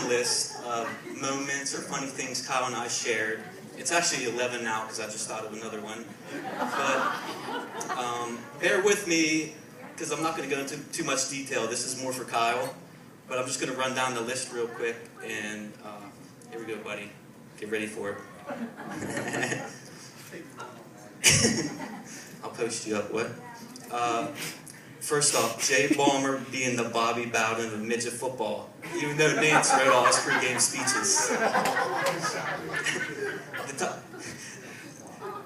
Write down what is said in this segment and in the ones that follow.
list of moments or funny things Kyle and I shared. It's actually 11 now because I just thought of another one. But bear with me because I'm not going to go into too much detail. This is more for Kyle. But I'm just going to run down the list real quick. And here we go, buddy. Get ready for it. I'll post you up. What? First off, Jay Balmer being the Bobby Bowden of midget football, even though Nance wrote all his pregame speeches.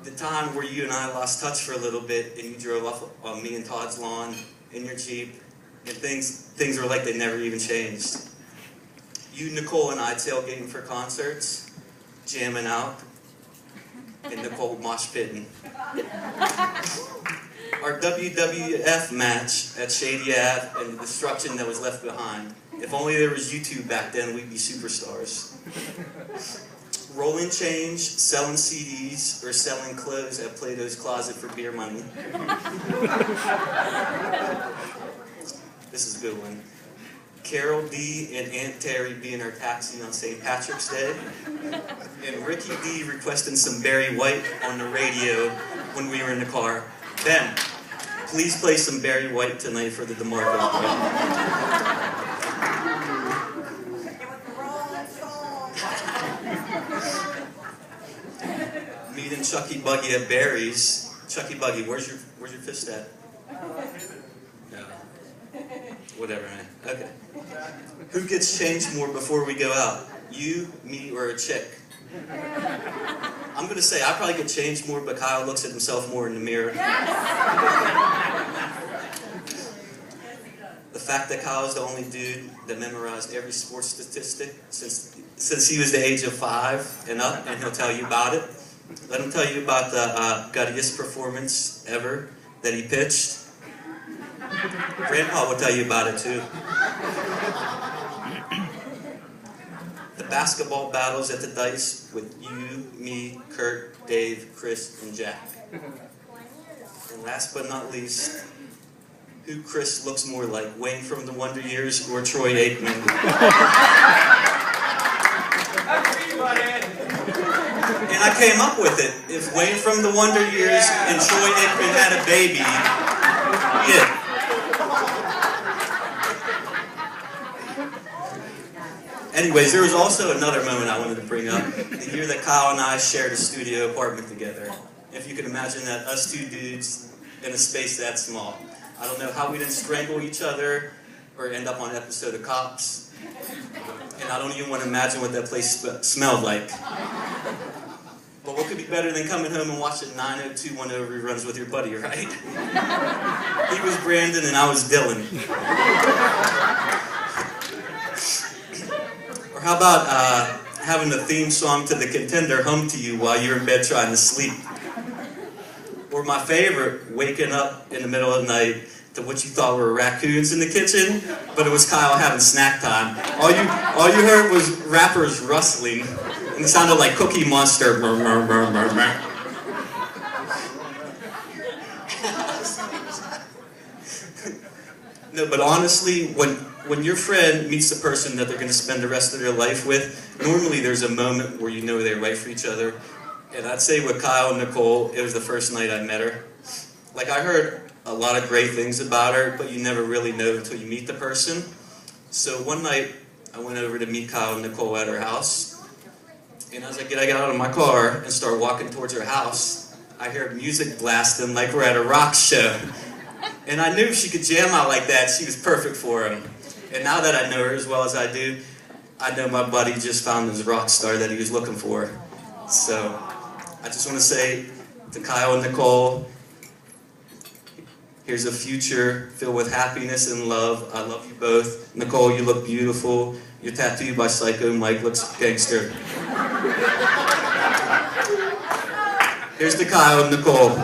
The time where you and I lost touch for a little bit, and you drove off on me and Todd's lawn in your Jeep, and things were like they never even changed. You, Nicole, and I tailgating for concerts, jamming out, and Nicole mosh pitting. Our WWF match at Shady Ave and the destruction that was left behind. If only there was YouTube back then, we'd be superstars. Rolling change, selling CDs, or selling clothes at Plato's Closet for beer money. This is a good one. Carol D. and Aunt Terry being our taxi on St. Patrick's Day. And Ricky D. requesting some Barry White on the radio when we were in the car. Ben, please play some Barry White tonight for the DeMarco Club. Meeting Chucky Buggy at Barry's. Chucky Buggy, where's your fist at? No. Whatever, man. Okay. Who gets changed more before we go out? You, me, or a chick? I'm going to say I probably get changed more, but Kyle looks at himself more in the mirror. The fact that Kyle is the only dude that memorized every sports statistic since he was the age of 5 and up, and he'll tell you about it. Let him tell you about the guttiest performance ever that he pitched. Grandpa will tell you about it too. The basketball battles at the Dice with you, me, Kurt, Dave, Chris, and Jack. And last but not least, who Chris looks more like, Wayne from the Wonder Years or Troy Aikman? And I came up with it. If Wayne from the Wonder Years and Troy Aikman had a baby, yeah. Anyways, there was also another moment I wanted to bring up. The year that Kyle and I shared a studio apartment together. If you can imagine that, us two dudes in a space that small. I don't know how we didn't strangle each other or end up on an episode of Cops. And I don't even want to imagine what that place smelled like. But what could be better than coming home and watching 90210 reruns with your buddy, right? He was Brandon and I was Dylan. Or how about having the theme song to The Contender hum to you while you're in bed trying to sleep? Or my favorite, waking up in the middle of the night to what you thought were raccoons in the kitchen, but it was Kyle having snack time. All you heard was wrappers rustling, and it sounded like Cookie Monster. No, but honestly, when your friend meets the person that they're going to spend the rest of their life with, normally there's a moment where you know they're right for each other. And I'd say with Kyle and Nicole, it was the first night I met her. Like, I heard a lot of great things about her, but you never really know until you meet the person. So one night, I went over to meet Kyle and Nicole at her house. And as I get out of my car and start walking towards her house, I hear music blasting like we're at a rock show. And I knew if she could jam out like that, she was perfect for him. And now that I know her as well as I do, I know my buddy just found his rock star that he was looking for. So I just want to say to Kyle and Nicole, here's a future filled with happiness and love. I love you both. Nicole, you look beautiful. Your tattoo by Psycho Mike looks gangster. Here's to Kyle and Nicole.